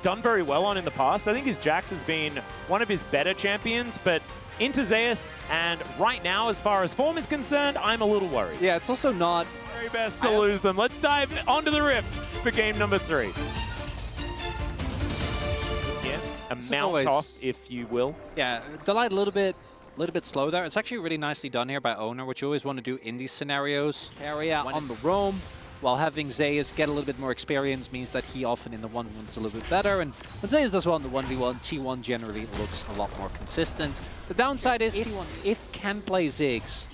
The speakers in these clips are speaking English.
done very well on in the past. I think his Jax has been one of his better champions, but into Zeus, and right now, as far as form is concerned, I'm a little worried. Yeah, it's also not... Very best to lose them. Let's dive onto the Rift for game number 3. Yeah, a mount off, if you will. Yeah, Delight a little bit slow there. It's actually really nicely done here by Owner, which you always want to do in these scenarios. Carry out on the roam, while having Zeus get a little bit more experience means that he often in the 1v1 is a little bit better. And when Zeus does well in the 1v1, T1 generally looks a lot more consistent. The downside is T1, if can play Ziggs,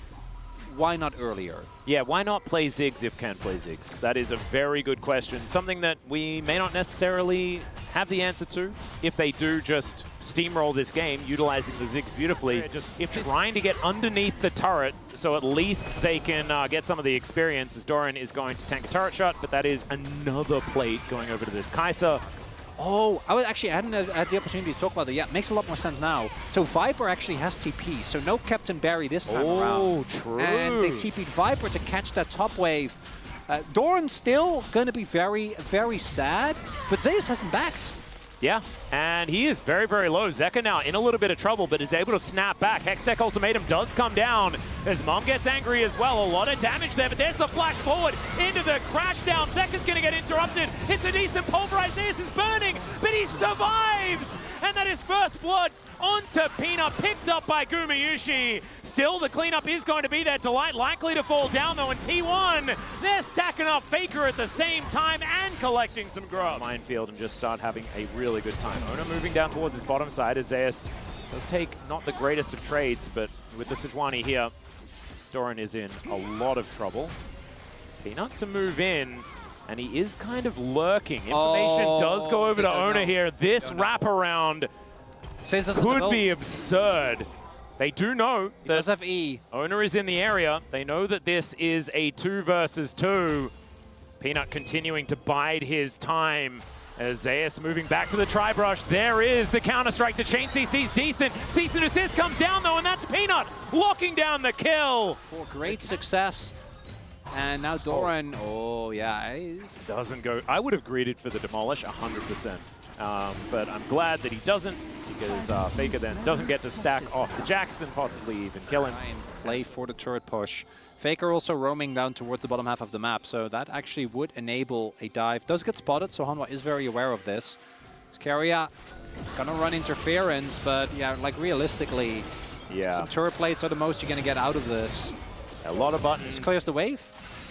why not earlier? Yeah, why not play Ziggs if can play Ziggs? That is a very good question. Something that we may not necessarily have the answer to. If they do just steamroll this game, utilizing the Ziggs beautifully, if trying to get underneath the turret, so at least they can get some of the experience, as Doran is going to tank a turret shot, but that is another plate going over to this Kai'Sa. Oh, I hadn't had the opportunity to talk about that. Yeah, it makes a lot more sense now. So Viper actually has TP, so no Captain Barry this time around. Oh, true. And they TP'd Viper to catch that top wave. Doran's still going to be very, very sad, but Zeus hasn't backed. Yeah, and he is very, very low. Zeka now in a little bit of trouble, but is able to snap back. Hextech Ultimatum does come down as Mom gets angry as well. A lot of damage there, but there's the flash forward into the crash down. Zeka's going to get interrupted. It's a decent pulverize. Zeus is burning, but he survives! And that is first blood onto Peanut, picked up by Gumayushi. Still, the cleanup is going to be there. Delight likely to fall down, though, and T1, they're stacking up Faker at the same time and collecting some grubs. Minefield and just start having a really good time. Ona moving down towards his bottom side as Zeus does take not the greatest of trades, but with the Sejuani here, Doran is in a lot of trouble. Peanut to move in, and he is kind of lurking. Information does go over to Ona here. This wraparound could be absurd. They do know that have E. Owner is in the area. They know that this is a 2 versus 2. Peanut continuing to bide his time as Zeus moving back to the tri-brush. There is the counter-strike. The chain CC's decent. Cease and assist comes down though, and that's Peanut locking down the kill. For great success. And now Doran, yeah. Doesn't go. I would have greeted for the demolish 100%. But I'm glad that he doesn't, because Faker then doesn't get to stack off the Jax and possibly even kill him. And play for the turret push. Faker also roaming down towards the bottom half of the map, so that actually would enable a dive. Does get spotted, so Hanwha is very aware of this. Scaria gonna run interference, but yeah, like realistically, some turret plates are the most you're gonna get out of this. A lot of buttons. Just clears the wave.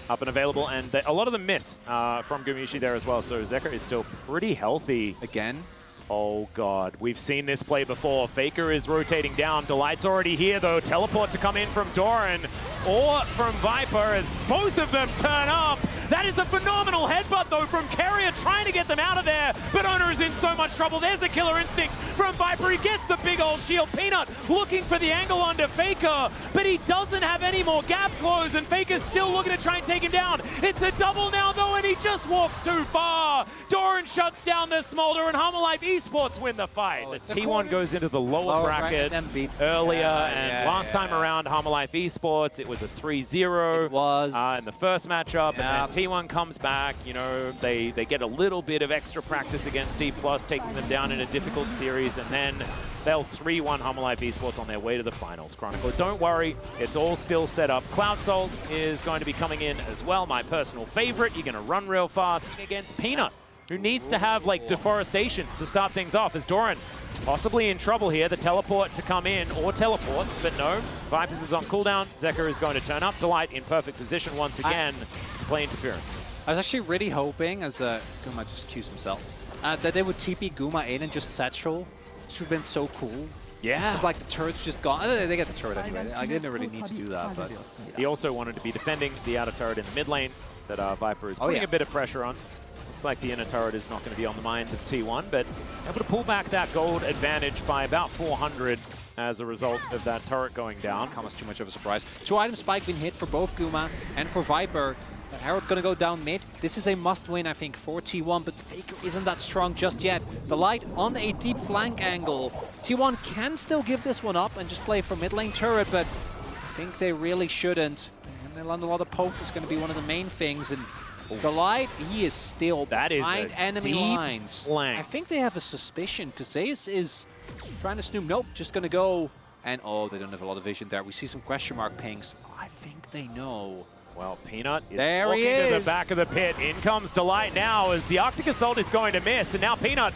Up and available, and a lot of them miss from Gumayushi there as well, so Zeka is still pretty healthy. Again. Oh god, we've seen this play before. Faker is rotating down. Delight's already here though. Teleport to come in from Doran or from Viper as both of them turn up. That is a phenomenal headbutt though from Carrier trying to get them out of there, but Owner is in so much trouble. There's a killer instinct from Viper. He gets the big old shield. Peanut looking for the angle onto Faker, but he doesn't have any more gap close, and Faker's still looking to try and take him down. It's a double now though, and he just walks too far. Doran shuts down the Smolder, and Hammerlife Esports win the fight. The T1 goes into the lower bracket earlier, and last time around Hammerlife Esports, it was a 3-0 It was. in the first matchup, and then T1 comes back. You know, they get a little bit of extra practice against D+, taking them down in a difficult series, and then they'll 3-1 Hammerlife Esports on their way to the finals. Chronicle, don't worry, it's all still set up. Cloud Salt is going to be coming in as well, my personal favorite. You're going to run real fast against Peanut, who needs to have like deforestation to start things off, as Doran possibly in trouble here. The teleport to come in, or teleports, but no. Vipers is on cooldown. Zeka is going to turn up. Delight in perfect position once again to play interference. I was actually really hoping, as Guma just accused himself, that they would TP Guma in and just satchel. Which would have been so cool. Yeah. It's like the turret's just gone. They get the turret anyway. I didn't really need to do that, but... He also wanted to be defending the outer turret in the mid lane that Viper is putting a bit of pressure on. Looks like the inner turret is not going to be on the minds of T1, but able to pull back that gold advantage by about 400 as a result of that turret going down. Come as too much of a surprise. 2-item spike being hit for both Guma and for Viper. Herald gonna go down mid. This is a must-win, I think, for T1, but Faker isn't that strong just yet. The Light on a deep flank angle. T1 can still give this one up and just play for mid lane turret, but I think they really shouldn't. And they land a lot of poke is going to be one of the main things, and Delight, he is still That is behind a enemy deep lines. flank. I think they have a suspicion, because Zeus is trying to snoop. Nope, just going to go. And oh, they don't have a lot of vision there. We see some question mark pings. I think they know. Well, Peanut is There walking he to the is. back of the pit. In comes Delight now as the Arctic Assault is going to miss. And now Peanut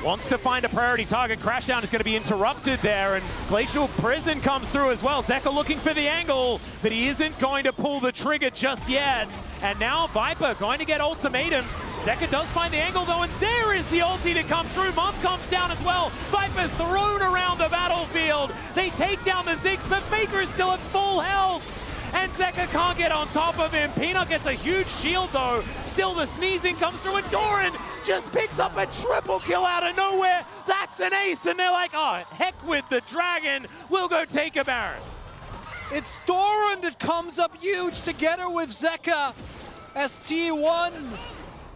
wants to find a priority target. Crashdown is going to be interrupted there. And Glacial Prison comes through as well. Zeka looking for the angle, but he isn't going to pull the trigger just yet. And now Viper going to get ultimatums. Zeka does find the angle though, and there is the ulti to come through. Mom comes down as well. Viper's thrown around the battlefield. They take down the Ziggs, but Faker is still at full health. And Zeka can't get on top of him. Peanut gets a huge shield though. Still the sneezing comes through, and Doran just picks up a triple kill out of nowhere. That's an ace, and they're like, oh, heck with the dragon. We'll go take a Baron. It's Doran that comes up huge together with Zeka as T1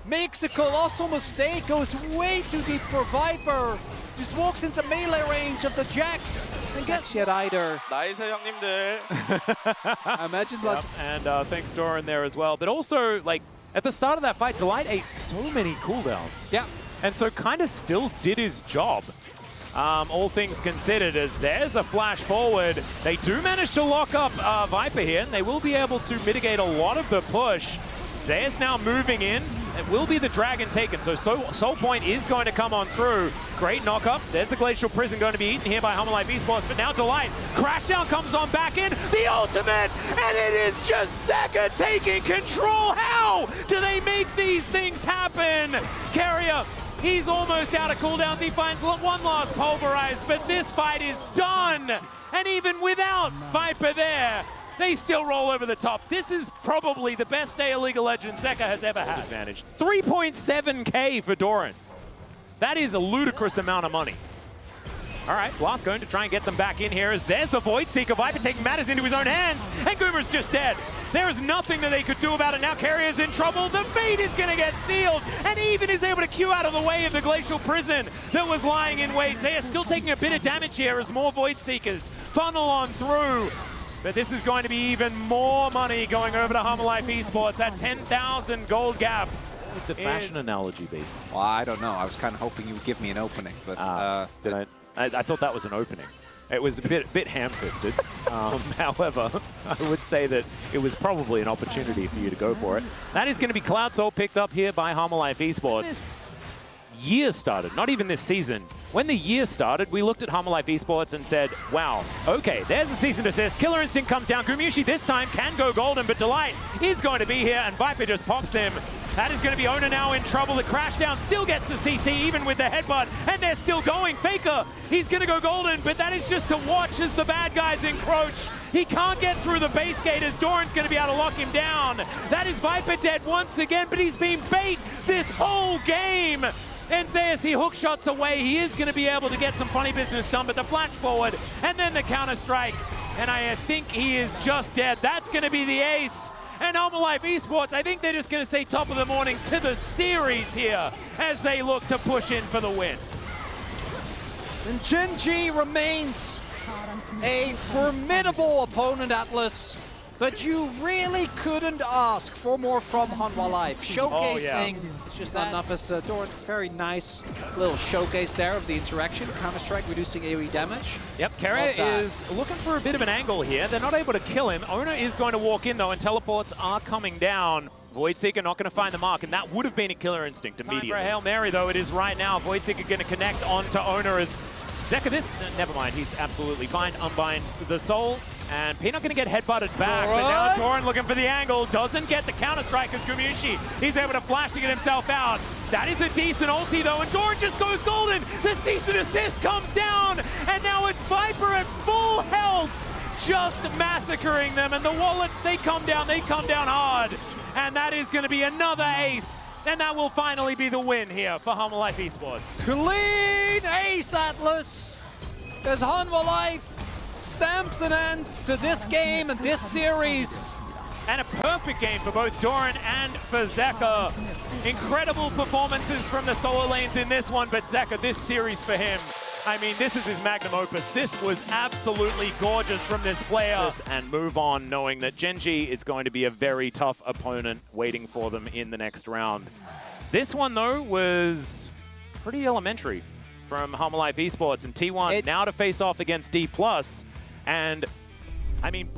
makes a colossal mistake, goes way too deep for Viper, just walks into melee range of the Jax and gets yet either. 나이스 형님들. I imagine Yep. And thanks Doran there as well. But also, like, at the start of that fight, Delight ate so many cooldowns. Yeah. And so kind of still did his job. All things considered, as there's a flash forward. They do manage to lock up Viper here, and they will be able to mitigate a lot of the push. Zeus now moving in. It will be the dragon taken, so Soul Point is going to come on through. Great knock-up. There's the Glacial Prison going to be eaten here by HLE Esports, but now Delight. Crashdown comes on back in. The ultimate, and it is just Zeka taking control. How do they make these things happen? Carrier, he's almost out of cooldowns. He finds one last pulverize, but this fight is done. And even without Viper there, they still roll over the top. This is probably the best day of League of Legends Zeka has ever had. Advantage. 3.7k for Doran. That is a ludicrous amount of money. All right, Blast going to try and get them back in here as there's the Void Seeker. Viper taking matters into his own hands, and Goomer's just dead. There is nothing that they could do about it. Now Carrier's in trouble. The Fate is going to get sealed, and even is able to queue out of the way of the Glacial Prison that was lying in wait. They are still taking a bit of damage here as more Void Seekers funnel on through. But this is going to be even more money going over to HLE Esports. That 10,000 gold gap. What would the fashion analogy be? Well, I don't know. I was kind of hoping you would give me an opening, but did I thought that was an opening. It was a bit ham-fisted. However, I would say that it was probably an opportunity for you to go for it. That is going to be Cloud Soul picked up here by HLE Esports. This year started, not even this season. When the year started, we looked at HLE Esports and said, wow, okay, there's the cease and desist. Killer Instinct comes down. Gumushi this time can go golden, but Delight is going to be here, and Viper just pops him. That is going to be Owner now in trouble. The Crashdown still gets the CC, even with the headbutt, and they're still going. Faker, he's going to go golden, but that is just to watch as the bad guys encroach. He can't get through the base gate as Doran's going to be able to lock him down. That is Viper dead once again, but he's been bait this whole game. And Zeus, he hook shots away. He is going to be able to get some funny business done, but the flash forward and then the counter strike. And I think he is just dead. That's going to be the ace. And HLE Esports, I think they're just going to say top of the morning to the series here as they look to push in for the win. And Genji remains a formidable opponent, Atlas. But you really couldn't ask for more from HLE. Showcasing just not enough as Doran. Very nice little showcase there of the interaction. Counter-strike reducing AoE damage. Yep, Carrier is looking for a bit of an angle here. They're not able to kill him. Owner is going to walk in though, and teleports are coming down. Void Seeker not going to find the mark, and that would have been a Killer Instinct immediately. Time for a Hail Mary though, it is right now. Void Seeker going to connect onto Owner as Zeka this, never mind, he's absolutely fine. Unbinds the soul, and Peanut going to get headbutted back, but now Doran looking for the angle, doesn't get the counter-strike as Gumushi. He's able to flash to get himself out. That is a decent ulti though, and Doran just goes golden. The cease and desist comes down, and now it's Viper at full health, just massacring them, and the wallets, they come down hard. And that is going to be another ace. And that will finally be the win here for HLE Esports. Clean ace, Atlas! As HLE stamps an end to this game and this series. And a perfect game for both Doran and for Zeka. Incredible performances from the solo lanes in this one, but Zeka, this series for him I mean, this is his magnum opus. This was absolutely gorgeous from this player. And move on knowing that Gen.G is going to be a very tough opponent waiting for them in the next round. This one, though, was pretty elementary from Life Esports. And T1 now to face off against D+. And, I mean...